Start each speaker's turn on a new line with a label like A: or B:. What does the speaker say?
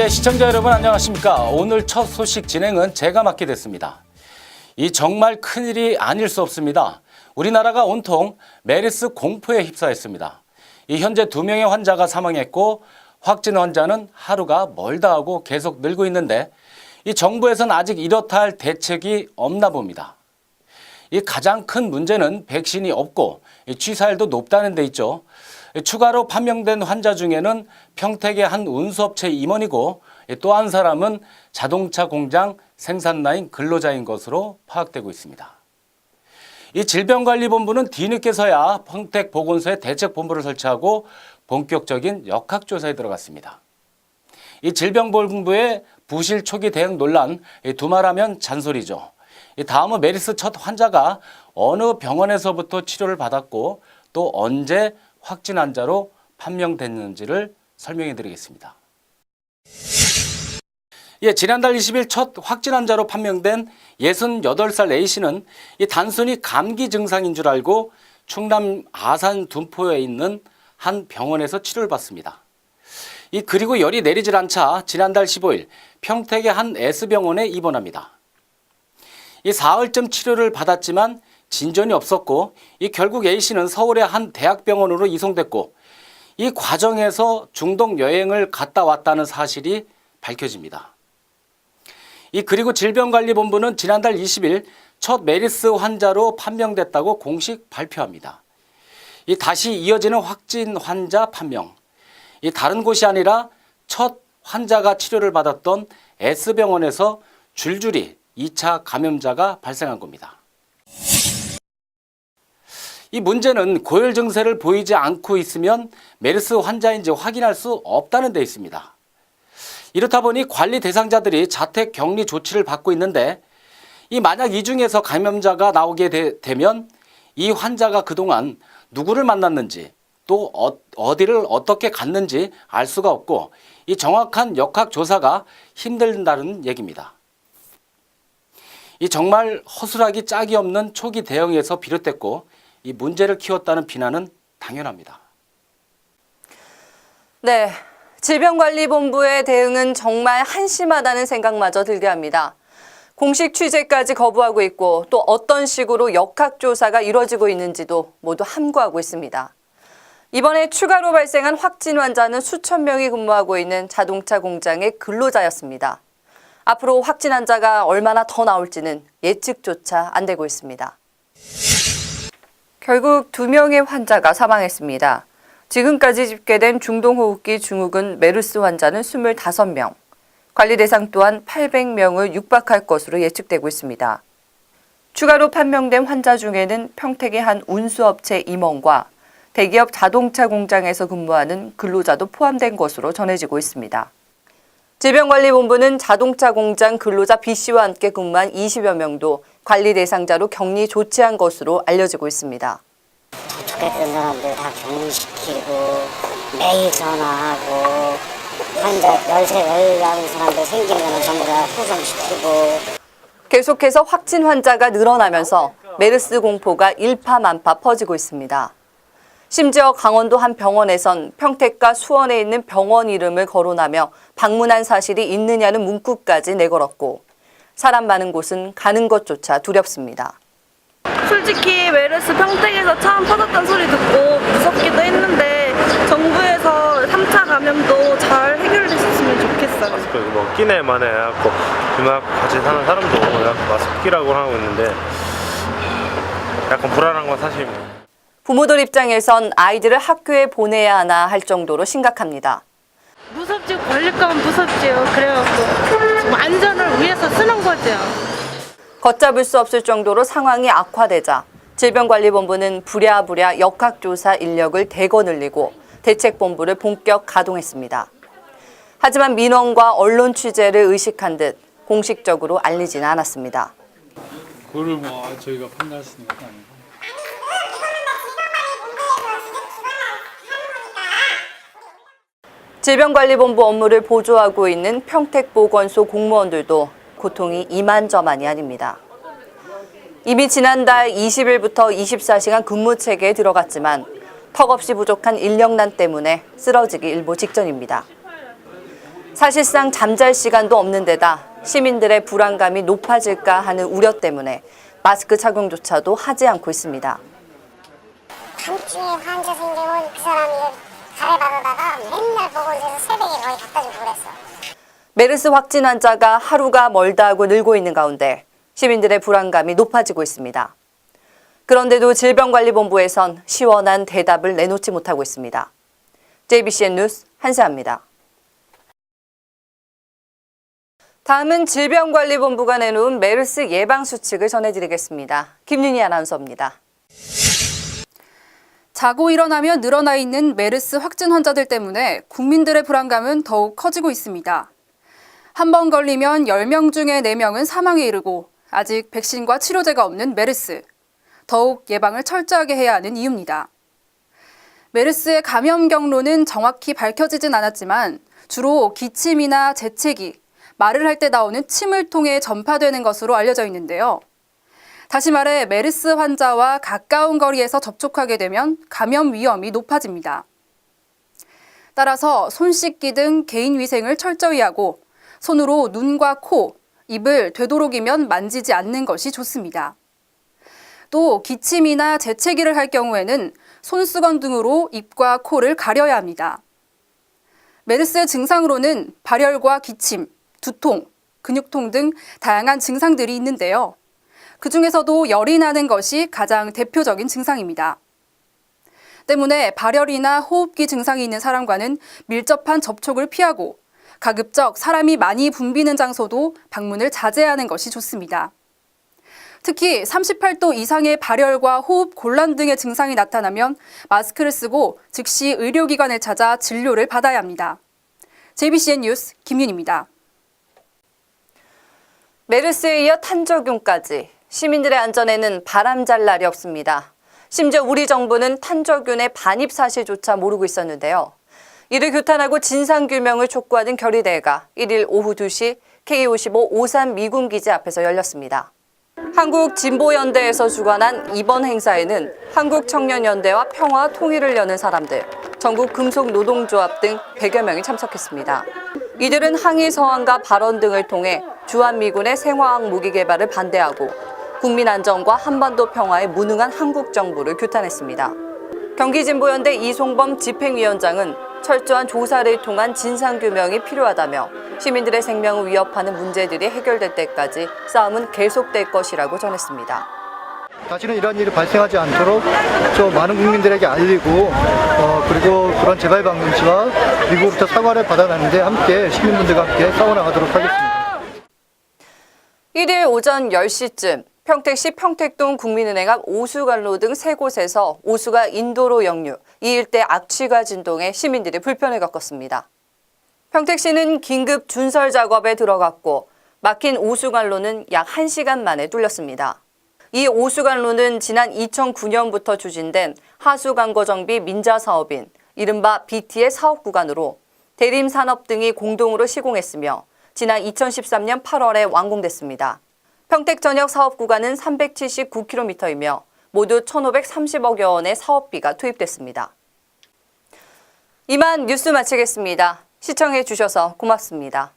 A: 네, 시청자 여러분 안녕하십니까. 오늘 첫 소식 진행은 제가 맡게 됐습니다. 이 정말 큰일이 아닐 수 없습니다. 우리나라가 온통 메르스 공포에 휩싸였습니다. 이 현재 2명의 환자가 사망했고 확진 환자는 하루가 멀다 하고 계속 늘고 있는데 이 정부에서는 아직 이렇다 할 대책이 없나 봅니다. 이 가장 큰 문제는 백신이 없고 취사율도 높다는 데 있죠. 추가로 판명된 환자 중에는 평택의 한 운수업체 임원이고 또 한 사람은 자동차 공장 생산 라인 근로자인 것으로 파악되고 있습니다. 이 질병관리본부는 뒤늦게서야 평택보건소에 대책본부를 설치하고 본격적인 역학조사에 들어갔습니다. 이 질병본부의 부실 초기 대응 논란, 두말하면 잔소리죠. 다음은 메르스 첫 환자가 어느 병원에서부터 치료를 받았고 또 언제 확진 환자로 판명됐는지를 설명해 드리겠습니다. 지난달 20일 첫 확진 환자로 판명된 68살 A씨는 단순히 감기 증상인 줄 알고 충남 아산 둔포에 있는 한 병원에서 치료를 받습니다. 그리고 열이 내리질 않자 지난달 15일 평택의 한 S병원에 입원합니다. 사흘쯤 치료를 받았지만 진전이 없었고 결국 A씨는 서울의 한 대학병원으로 이송됐고 이 과정에서 중동 여행을 갔다 왔다는 사실이 밝혀집니다. 그리고 질병관리본부는 지난달 20일 첫 메르스 환자로 판명됐다고 공식 발표합니다. 다시 이어지는 확진 환자 판명. 다른 곳이 아니라 첫 환자가 치료를 받았던 S병원에서 줄줄이 2차 감염자가 발생한 겁니다. 이 문제는 고열 증세를 보이지 않고 있으면 메르스 환자인지 확인할 수 없다는 데 있습니다. 이렇다 보니 관리 대상자들이 자택 격리 조치를 받고 있는데 만약 이 중에서 감염자가 나오게 되면 이 환자가 그동안 누구를 만났는지 또 어디를 어떻게 갔는지 알 수가 없고 이 정확한 역학조사가 힘들다는 얘기입니다. 정말 허술하기 짝이 없는 초기 대응에서 비롯됐고 이 문제를 키웠다는 비난은 당연합니다.
B: 네, 질병관리본부의 대응은 정말 한심하다는 생각마저 들게 합니다. 공식 취재까지 거부하고 있고 또 어떤 식으로 역학조사가 이루어지고 있는지도 모두 함구하고 있습니다. 이번에 추가로 발생한 확진 환자는 수천 명이 근무하고 있는 자동차 공장의 근로자였습니다. 앞으로 확진 환자가 얼마나 더 나올지는 예측조차 안 되고 있습니다. 결국 2명의 환자가 사망했습니다. 지금까지 집계된 중동호흡기 증후군 메르스 환자는 25명, 관리 대상 또한 800명을 육박할 것으로 예측되고 있습니다. 추가로 판명된 환자 중에는 평택의 한 운수업체 임원과 대기업 자동차 공장에서 근무하는 근로자도 포함된 것으로 전해지고 있습니다. 질병관리본부는 자동차 공장 근로자 B씨와 함께 근무한 20여 명도 관리 대상자로 격리 조치한 것으로 알려지고 있습니다.
C: 도착했던 사람들 다 격리시키고 매일 전화하고 환자 열세 나는 사람들 생기면 전부 다 후송시키고
B: 계속해서 확진 환자가 늘어나면서 메르스 공포가 일파만파 퍼지고 있습니다. 심지어 강원도 한 병원에선 평택과 수원에 있는 병원 이름을 거론하며 방문한 사실이 있느냐는 문구까지 내걸었고 사람 많은 곳은 가는 것조차 두렵습니다.
D: 솔직히 메르스 평택에서 처음 퍼졌던 소리 듣고 무섭기도 했는데 정부에서 3차 감염도 잘 해결됐으면 좋겠어요.
E: 끼네 만에 해갖고 음악 같이 사는 사람도 마스크 끼라고 하고 있는데 약간 불안한 건 사실입니다.
B: 부모들 입장에선 아이들을 학교에 보내야 하나 할 정도로 심각합니다.
D: 무섭지, 걸릴까면 무섭지요. 그래갖고 안전을 위해서 쓰는 거죠.
B: 걷잡을 수 없을 정도로 상황이 악화되자 질병관리본부는 부랴부랴 역학조사 인력을 대거 늘리고 대책본부를 본격 가동했습니다. 하지만 민원과 언론 취재를 의식한 듯 공식적으로 알리지는 않았습니다.
F: 그거를 저희가 판단할 수 있는 건 아니고.
B: 질병관리본부 업무를 보조하고 있는 평택보건소 공무원들도 고통이 이만저만이 아닙니다. 이미 지난달 20일부터 24시간 근무 체계에 들어갔지만 턱없이 부족한 인력난 때문에 쓰러지기 일보 직전입니다. 사실상 잠잘 시간도 없는 데다 시민들의 불안감이 높아질까 하는 우려 때문에 마스크 착용조차도 하지 않고 있습니다.
C: 밤중에 환자 생기면 그 사람이 가래받아다가 맨날 보건소에서 새벽에 거의 갖다 주고 그랬어.
B: 메르스 확진 환자가 하루가 멀다 하고 늘고 있는 가운데 시민들의 불안감이 높아지고 있습니다. 그런데도 질병관리본부에선 시원한 대답을 내놓지 못하고 있습니다. JBCN 뉴스 한세아입니다. 다음은 질병관리본부가 내놓은 메르스 예방수칙을 전해드리겠습니다. 김윤희 아나운서입니다.
G: 자고 일어나면 늘어나 있는 메르스 확진 환자들 때문에 국민들의 불안감은 더욱 커지고 있습니다. 한 번 걸리면 10명 중에 4명은 사망에 이르고 아직 백신과 치료제가 없는 메르스. 더욱 예방을 철저하게 해야 하는 이유입니다. 메르스의 감염 경로는 정확히 밝혀지진 않았지만 주로 기침이나 재채기, 말을 할 때 나오는 침을 통해 전파되는 것으로 알려져 있는데요. 다시 말해 메르스 환자와 가까운 거리에서 접촉하게 되면 감염 위험이 높아집니다. 따라서 손 씻기 등 개인 위생을 철저히 하고 손으로 눈과 코, 입을 되도록이면 만지지 않는 것이 좋습니다. 또 기침이나 재채기를 할 경우에는 손수건 등으로 입과 코를 가려야 합니다. 메르스의 증상으로는 발열과 기침, 두통, 근육통 등 다양한 증상들이 있는데요. 그중에서도 열이 나는 것이 가장 대표적인 증상입니다. 때문에 발열이나 호흡기 증상이 있는 사람과는 밀접한 접촉을 피하고 가급적 사람이 많이 붐비는 장소도 방문을 자제하는 것이 좋습니다. 특히 38도 이상의 발열과 호흡 곤란 등의 증상이 나타나면 마스크를 쓰고 즉시 의료기관을 찾아 진료를 받아야 합니다. JBCN 뉴스 김윤입니다.
B: 메르스에 이어 탄저균까지 시민들의 안전에는 바람잘 날이 없습니다. 심지어 우리 정부는 탄저균의 반입 사실조차 모르고 있었는데요. 이를 규탄하고 진상규명을 촉구하는 결의대회가 1일 오후 2시 K55 오산 미군기지 앞에서 열렸습니다. 한국진보연대에서 주관한 이번 행사에는 한국청년연대와 평화 통일을 여는 사람들, 전국 금속노동조합 등 100여 명이 참석했습니다. 이들은 항의 서한과 발언 등을 통해 주한미군의 생화학 무기 개발을 반대하고 국민 안전과 한반도 평화에 무능한 한국 정부를 규탄했습니다. 경기진보연대 이송범 집행위원장은 철저한 조사를 통한 진상규명이 필요하다며 시민들의 생명을 위협하는 문제들이 해결될 때까지 싸움은 계속될 것이라고 전했습니다.
H: 다시는 이런 일이 발생하지 않도록 좀 많은 국민들에게 알리고 그리고 그런 재발 방지와 미국으로부터 사과를 받아가는데 함께 시민분들과 함께 싸워나가도록 하겠습니다.
B: 1일 오전 10시쯤 평택시 평택동 국민은행 앞 오수관로 등 3곳에서 오수가 인도로 역류, 이 일대 악취가 진동해 시민들이 불편을 겪었습니다. 평택시는 긴급 준설 작업에 들어갔고 막힌 오수관로는 약 1시간 만에 뚫렸습니다. 이 오수관로는 지난 2009년부터 추진된 하수광거 정비 민자 사업인 이른바 BT의 사업 구간으로 대림산업 등이 공동으로 시공했으며 지난 2013년 8월에 완공됐습니다. 평택 전역 사업 구간은 379km이며 모두 1,530억여 원의 사업비가 투입됐습니다. 이만 뉴스 마치겠습니다. 시청해 주셔서 고맙습니다.